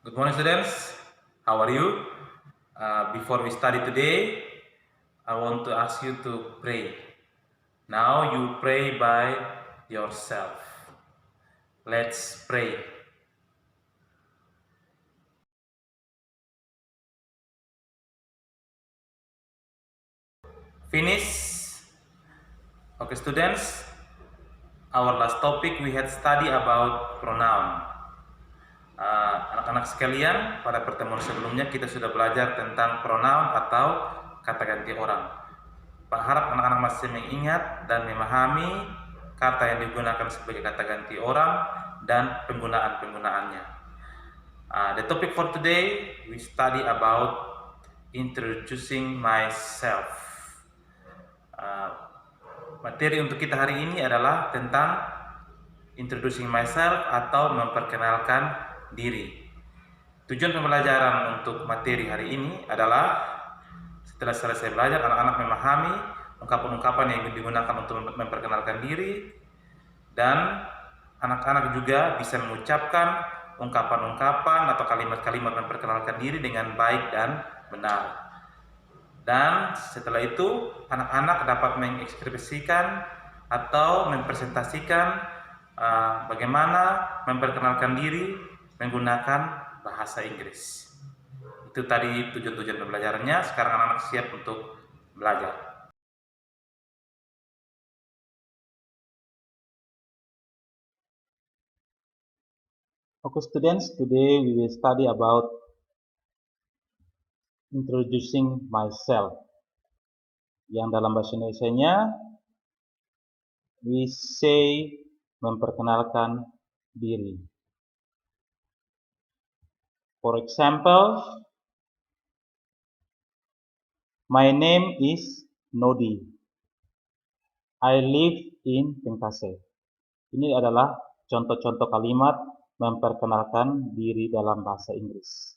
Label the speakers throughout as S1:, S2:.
S1: Good morning, students. How are you? Before we study today, I want to ask you to pray. Now you pray by yourself. Let's pray. Finish. Okay, students. Our last topic we had study about pronoun. Anak-anak sekalian, pada pertemuan sebelumnya kita sudah belajar tentang pronoun atau kata ganti orang. Pak harap anak-anak masih mengingat dan memahami kata yang digunakan sebagai kata ganti orang dan penggunaan-penggunaannya. The topic for today, we study about introducing myself. Materi untuk kita hari ini adalah tentang introducing myself atau memperkenalkan diri. Tujuan pembelajaran untuk materi hari ini adalah setelah selesai belajar, anak-anak memahami ungkapan-ungkapan yang digunakan untuk memperkenalkan diri, dan anak-anak juga bisa mengucapkan ungkapan-ungkapan atau kalimat-kalimat memperkenalkan diri dengan baik dan benar. Dan setelah itu, anak-anak dapat mengekspresikan atau mempresentasikan bagaimana memperkenalkan diri menggunakan bahasa Inggris. Itu tadi tujuan-tujuan pembelajarannya. Sekarang anak-anak siap untuk belajar.
S2: Okay, students, today we will study about introducing myself. Yang dalam bahasa Indonesianya, we say memperkenalkan diri. For example, my name is Nodi. I live in Pengkase. Ini adalah contoh-contoh kalimat memperkenalkan diri dalam bahasa Inggris.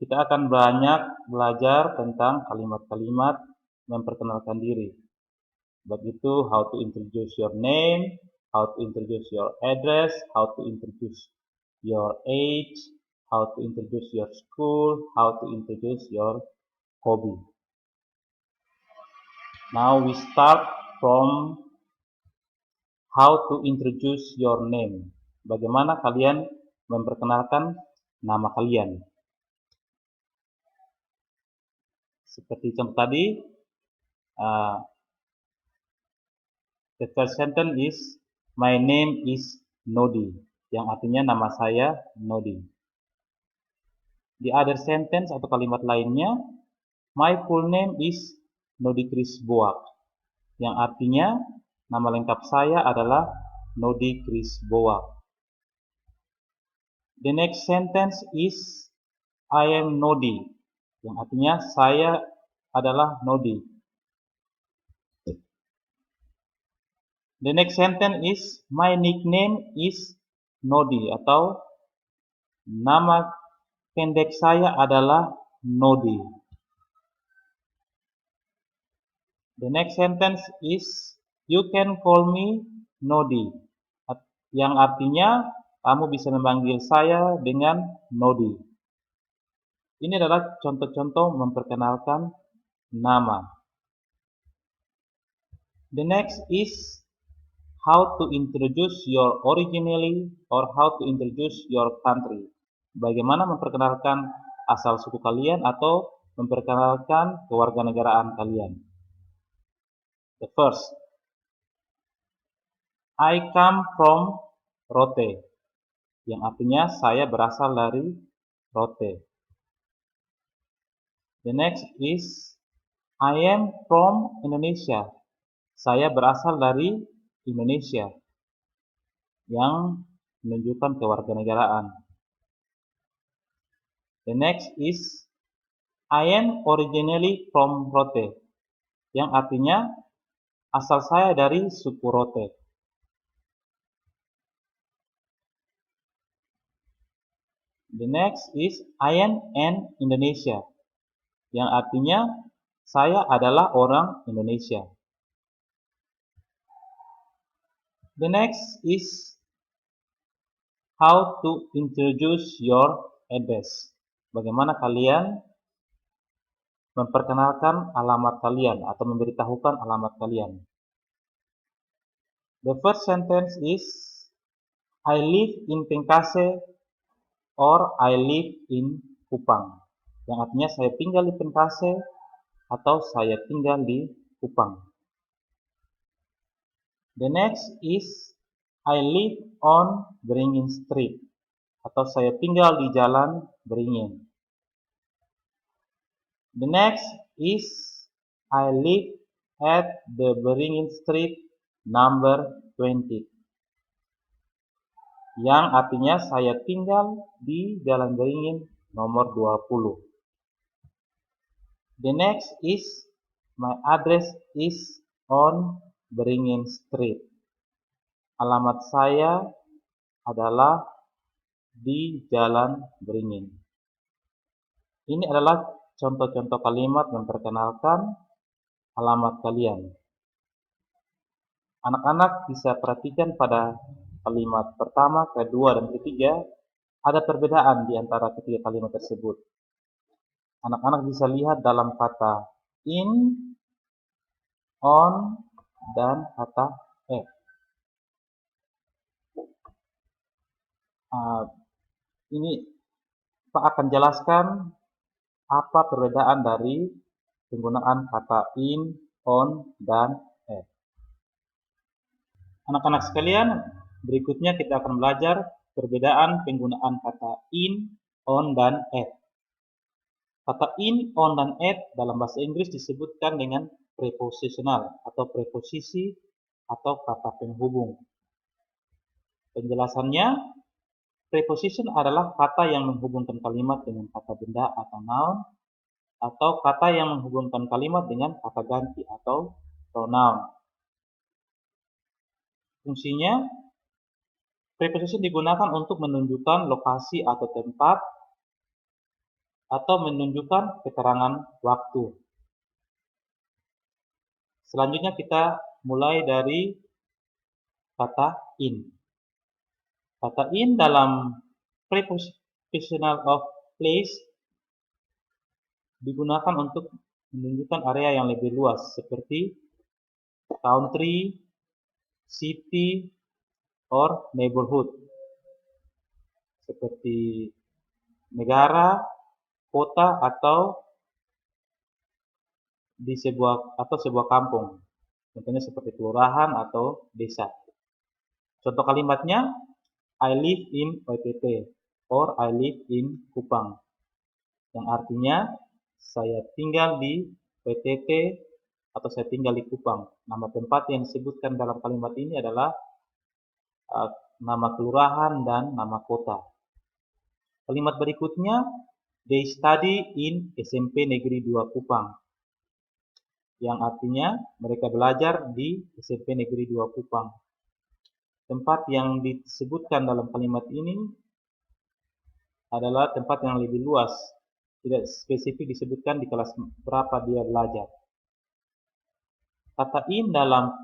S2: Kita akan banyak belajar tentang kalimat-kalimat memperkenalkan diri. Baik itu how to introduce your name, how to introduce your address, how to introduce your age, how to introduce your school, how to introduce your hobby. Now we start from how to introduce your name. Bagaimana kalian memperkenalkan nama kalian? Seperti contoh tadi, the first sentence is my name is Nodi, yang artinya nama saya Nodi. The other sentence atau kalimat lainnya, my full name is Nodi Chris Boak, yang artinya nama lengkap saya adalah Nodi Chris Boak. The next sentence is I am Nodi, yang artinya saya adalah Nodi. The next sentence is my nickname is Nodi, atau nama pendek saya adalah Nodi. The next sentence is you can call me Nodi, yang artinya kamu bisa memanggil saya dengan Nodi. Ini adalah contoh-contoh memperkenalkan nama. The next is how to introduce your originally or how to introduce your country. Bagaimana memperkenalkan asal suku kalian atau memperkenalkan kewarganegaraan kalian. The first, I come from Rote, yang artinya saya berasal dari Rote. The next is I am from Indonesia. Saya berasal dari Indonesia, yang menunjukkan kewarganegaraan. The next is I am originally from Rote, yang artinya asal saya dari suku Rote. The next is I am an Indonesia, yang artinya saya adalah orang Indonesia. The next is how to introduce your address. Bagaimana kalian memperkenalkan alamat kalian atau memberitahukan alamat kalian. The first sentence is I live in Pengkase or I live in Kupang. Yang artinya saya tinggal di Pengkase atau saya tinggal di Kupang. The next is I live on Beringin Street atau saya tinggal di Jalan Beringin. The next is I live at the Beringin Street number 20. Yang artinya saya tinggal di Jalan Beringin nomor 20. The next is my address is on Beringin Street. Alamat saya adalah di Jalan Beringin. Ini adalah contoh-contoh kalimat memperkenalkan alamat kalian. Anak-anak bisa perhatikan pada kalimat pertama, kedua, dan ketiga ada perbedaan di antara ketiga kalimat tersebut. Anak-anak bisa lihat dalam kata in, on, dan kata at. Ini Pak akan jelaskan apa perbedaan dari penggunaan kata in, on, dan at. Anak-anak sekalian, berikutnya kita akan belajar perbedaan penggunaan kata in, on, dan at. Kata in, on, dan at dalam bahasa Inggris disebutkan dengan prepositional atau preposisi atau kata penghubung. Penjelasannya, preposition adalah kata yang menghubungkan kalimat dengan kata benda atau noun, atau kata yang menghubungkan kalimat dengan kata ganti atau pronoun. Fungsinya, preposition digunakan untuk menunjukkan lokasi atau tempat, atau menunjukkan keterangan waktu. Selanjutnya kita mulai dari kata in. Kata in dalam prepositional of place digunakan untuk menunjukkan area yang lebih luas seperti country, city, or neighborhood. Seperti negara, kota, atau di sebuah kampung. Contohnya seperti kelurahan atau desa. Contoh kalimatnya, I live in OTT or I live in Kupang. Yang artinya saya tinggal di PTT atau saya tinggal di Kupang. Nama tempat yang disebutkan dalam kalimat ini adalah nama kelurahan dan nama kota. Kalimat berikutnya, they study in SMP Negeri 2 Kupang. Yang artinya mereka belajar di SMP Negeri 2 Kupang. Tempat yang disebutkan dalam kalimat ini adalah tempat yang lebih luas. Tidak spesifik disebutkan di kelas berapa dia belajar. Kata in dalam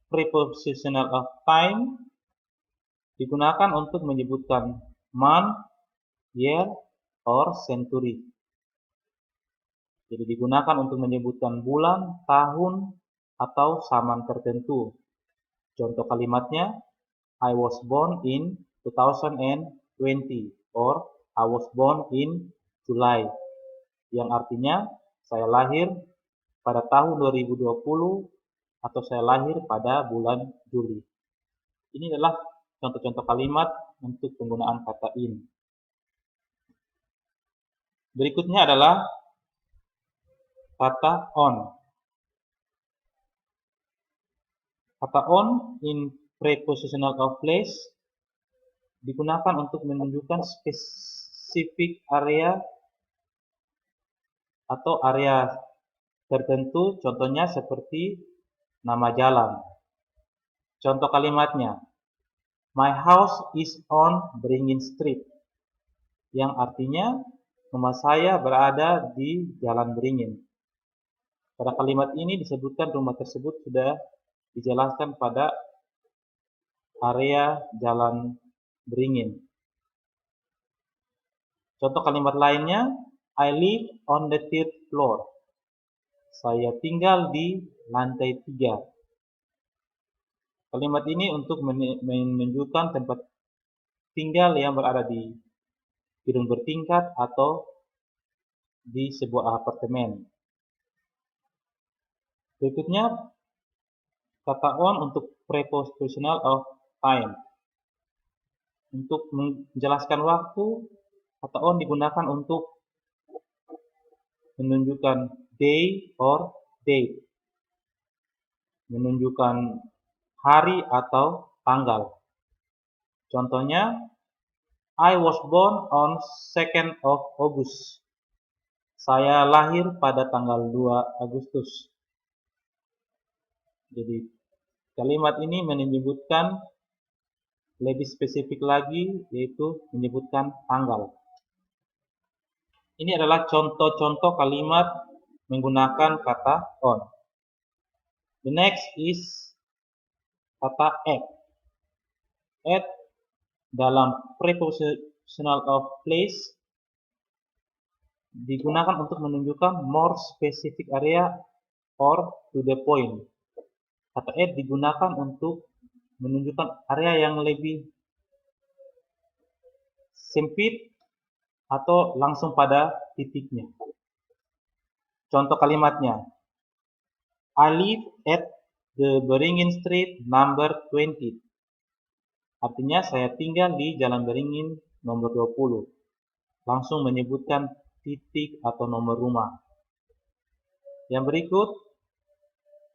S2: prepositional of time digunakan untuk menyebutkan month, year, or century. Jadi digunakan untuk menyebutkan bulan, tahun, atau zaman tertentu. Contoh kalimatnya, I was born in 2020 or I was born in July. Yang artinya saya lahir pada tahun 2020 atau saya lahir pada bulan Juli. Ini adalah contoh-contoh kalimat untuk penggunaan kata in. Berikutnya adalah kata on. Kata on in prepositional of place digunakan untuk menunjukkan spesifik area atau area tertentu, contohnya seperti nama jalan. Contoh kalimatnya, my house is on Beringin Street, yang artinya rumah saya berada di Jalan Beringin. Pada kalimat ini disebutkan rumah tersebut sudah dijelaskan pada area Jalan Beringin. Contoh kalimat lainnya, I live on the third floor. Saya tinggal di lantai 3. Kalimat ini untuk menunjukkan tempat tinggal yang berada di gedung bertingkat atau di sebuah apartemen. Berikutnya, kata on untuk prepositional of time. Untuk menjelaskan waktu, kata on digunakan untuk menunjukkan day or date, menunjukkan hari atau tanggal. Contohnya, I was born on 2nd of August. Saya lahir pada tanggal 2 Agustus. Jadi, kalimat ini menyebutkan lebih spesifik lagi, yaitu menyebutkan tanggal. Ini adalah contoh-contoh kalimat menggunakan kata on. The next is kata at. At dalam prepositional of place digunakan untuk menunjukkan more specific area or to the point. Kata at digunakan untuk menunjukkan area yang lebih sempit atau langsung pada titiknya. Contoh kalimatnya, I live at the Beringin Street number 20. Artinya saya tinggal di Jalan Beringin nomor 20. Langsung menyebutkan titik atau nomor rumah. Yang berikut,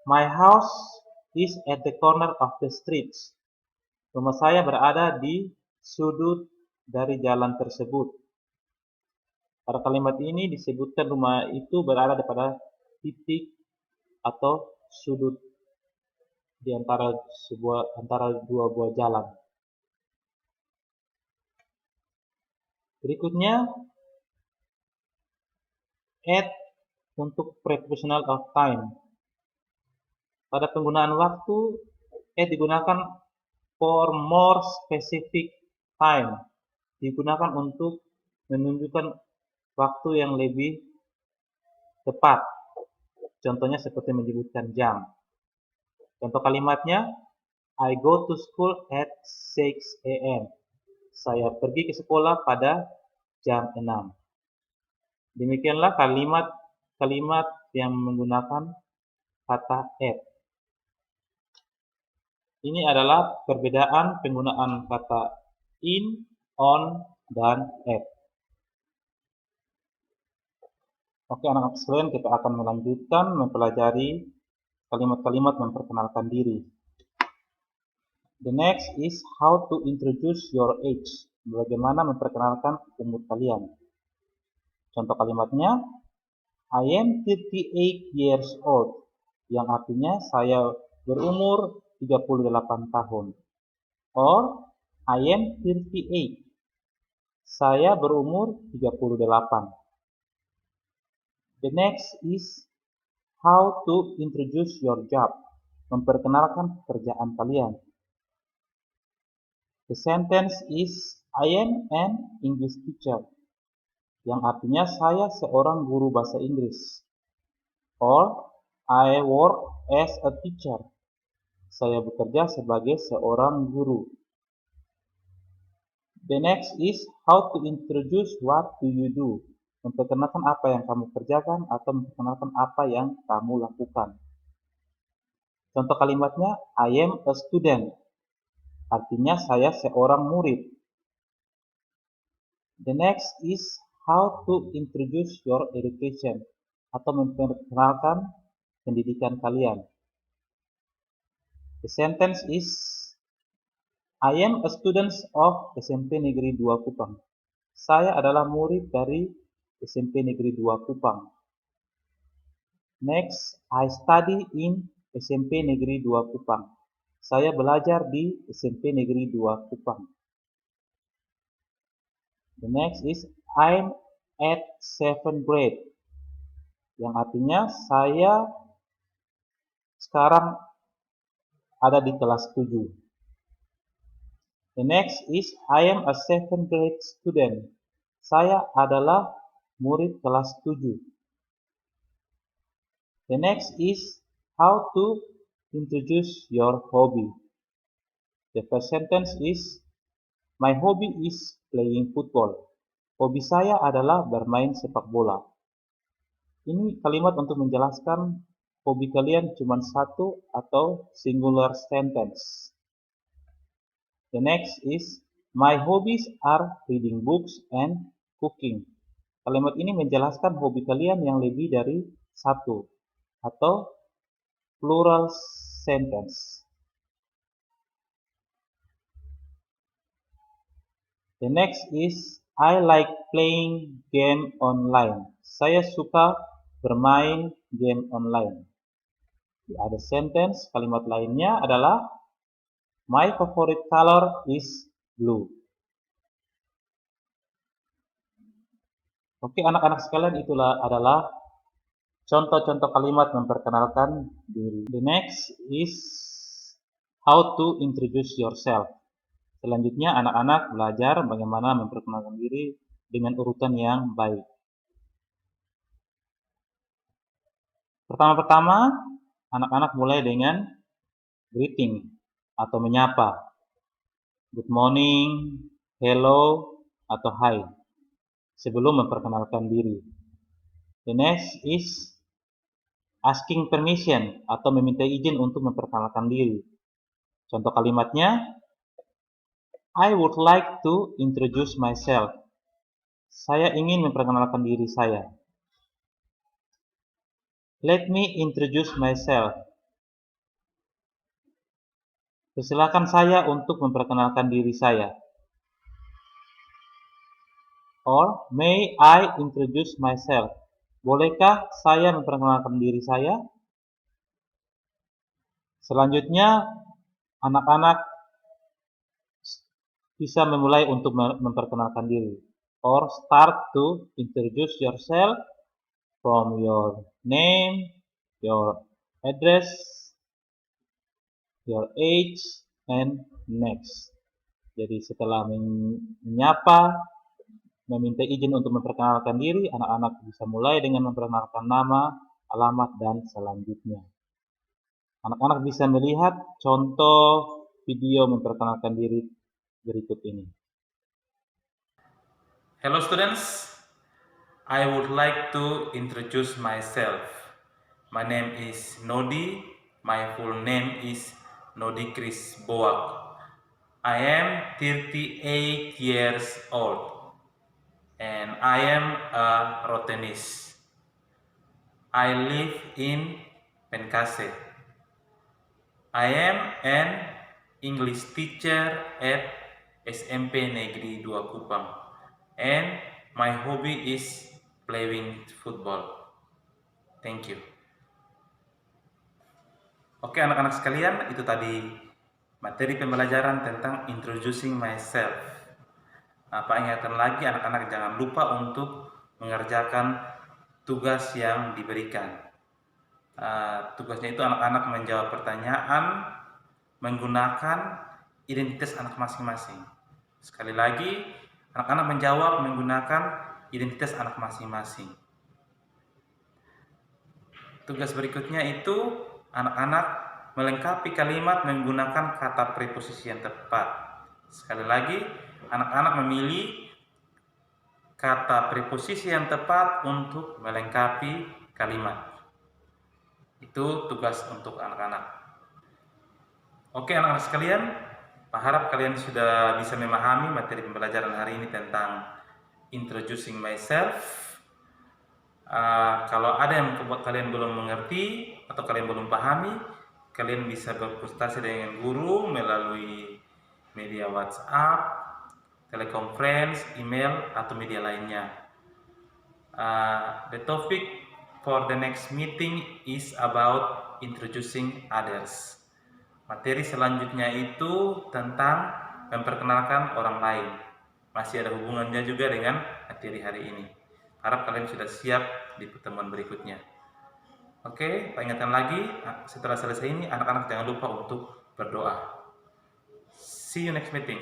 S2: my house is at the corner of the streets. Rumah saya berada di sudut dari jalan tersebut. Pada kalimat ini disebutkan rumah itu berada pada titik atau sudut di antara dua buah jalan. Berikutnya, at untuk prepositional of time. Pada penggunaan waktu, at digunakan for more specific time. Digunakan untuk menunjukkan waktu yang lebih tepat. Contohnya seperti menyebutkan jam. Contoh kalimatnya, I go to school at 6 a.m. Saya pergi ke sekolah pada jam 6. Demikianlah kalimat yang menggunakan kata at. Ini adalah perbedaan penggunaan kata in, on, dan at. Oke, anak-anak sekalian, kita akan melanjutkan mempelajari kalimat-kalimat memperkenalkan diri. The next is how to introduce your age. Bagaimana memperkenalkan umur kalian. Contoh kalimatnya, I am 38 years old. Yang artinya saya berumur 38 tahun. Or, I am 38. Saya berumur 38. The next is how to introduce your job. Memperkenalkan pekerjaan kalian. The sentence is, I am an English teacher. Yang artinya saya seorang guru bahasa Inggris. Or, I work as a teacher. Saya bekerja sebagai seorang guru. The next is how to introduce what do you do. Memperkenalkan apa yang kamu kerjakan atau memperkenalkan apa yang kamu lakukan. Contoh kalimatnya, I am a student. Artinya saya seorang murid. The next is how to introduce your education atau memperkenalkan pendidikan kalian. The sentence is, I am a student of SMP Negeri 2 Kupang. Saya adalah murid dari SMP Negeri 2 Kupang. Next, I study in SMP Negeri 2 Kupang. Saya belajar di SMP Negeri 2 Kupang. The next is, I'm at 7th grade. Yang artinya saya sekarang ada di kelas 7. The next is, I am a 7th grade student. Saya adalah murid kelas 7. The next is how to introduce your hobby. The first sentence is, my hobby is playing football. Hobi saya adalah bermain sepak bola. Ini kalimat untuk menjelaskan hobi kalian cuma satu atau singular sentence. The next is, my hobbies are reading books and cooking. Kalimat ini menjelaskan hobi kalian yang lebih dari satu atau plural sentence. The next is, I like playing game online. Saya suka bermain game online. The other sentence, kalimat lainnya adalah, my favorite color is blue. Oke, anak-anak sekalian, itulah adalah contoh-contoh kalimat memperkenalkan diri. The next is how to introduce yourself. Selanjutnya, anak-anak belajar bagaimana memperkenalkan diri dengan urutan yang baik. Pertama-tama, anak-anak mulai dengan greeting atau menyapa. Good morning, hello, atau hi, sebelum memperkenalkan diri. The next is asking permission atau meminta izin untuk memperkenalkan diri. Contoh kalimatnya, I would like to introduce myself. Saya ingin memperkenalkan diri saya. Let me introduce myself. Persilakan saya untuk memperkenalkan diri saya. Or, may I introduce myself? Bolehkah saya memperkenalkan diri saya? Selanjutnya, anak-anak bisa memulai untuk memperkenalkan diri. Or start to introduce yourself from your name, your address, your age, and next. Jadi setelah menyapa, meminta izin untuk memperkenalkan diri, anak-anak bisa mulai dengan memperkenalkan nama, alamat, dan selanjutnya. Anak-anak bisa melihat contoh video memperkenalkan diri berikut ini.
S1: Hello students, I would like to introduce myself. My name is Nodi. My full name is Nodi Chris Boak. I am 38 years old and I am a Rotenist. I live in Pencase. I am an English teacher at SMP Negeri 2 Kupang, and my hobby is playing football. Thank you. Oke anak-anak sekalian, itu tadi materi pembelajaran tentang introducing myself. Ingatkan lagi, anak-anak jangan lupa untuk mengerjakan tugas yang diberikan. Tugasnya itu anak-anak menjawab pertanyaan menggunakan identitas anak masing-masing. Sekali lagi, anak-anak menjawab menggunakan identitas anak masing-masing. Tugas berikutnya itu anak-anak melengkapi kalimat menggunakan kata preposisi yang tepat. Sekali lagi, anak-anak memilih kata preposisi yang tepat untuk melengkapi kalimat. Itu tugas untuk anak-anak. Oke anak-anak sekalian, harap kalian sudah bisa memahami materi pembelajaran hari ini tentang introducing myself. Kalau ada yang kalian belum mengerti atau kalian belum pahami, kalian bisa berkonsultasi dengan guru melalui media WhatsApp, telekonferensi, email, atau media lainnya. The topic for the next meeting is about introducing others. Materi selanjutnya itu tentang memperkenalkan orang lain. Masih ada hubungannya juga dengan materi hari ini. Harap kalian sudah siap di pertemuan berikutnya. Oke, ingatkan lagi, setelah selesai ini anak-anak jangan lupa untuk berdoa. See you next meeting.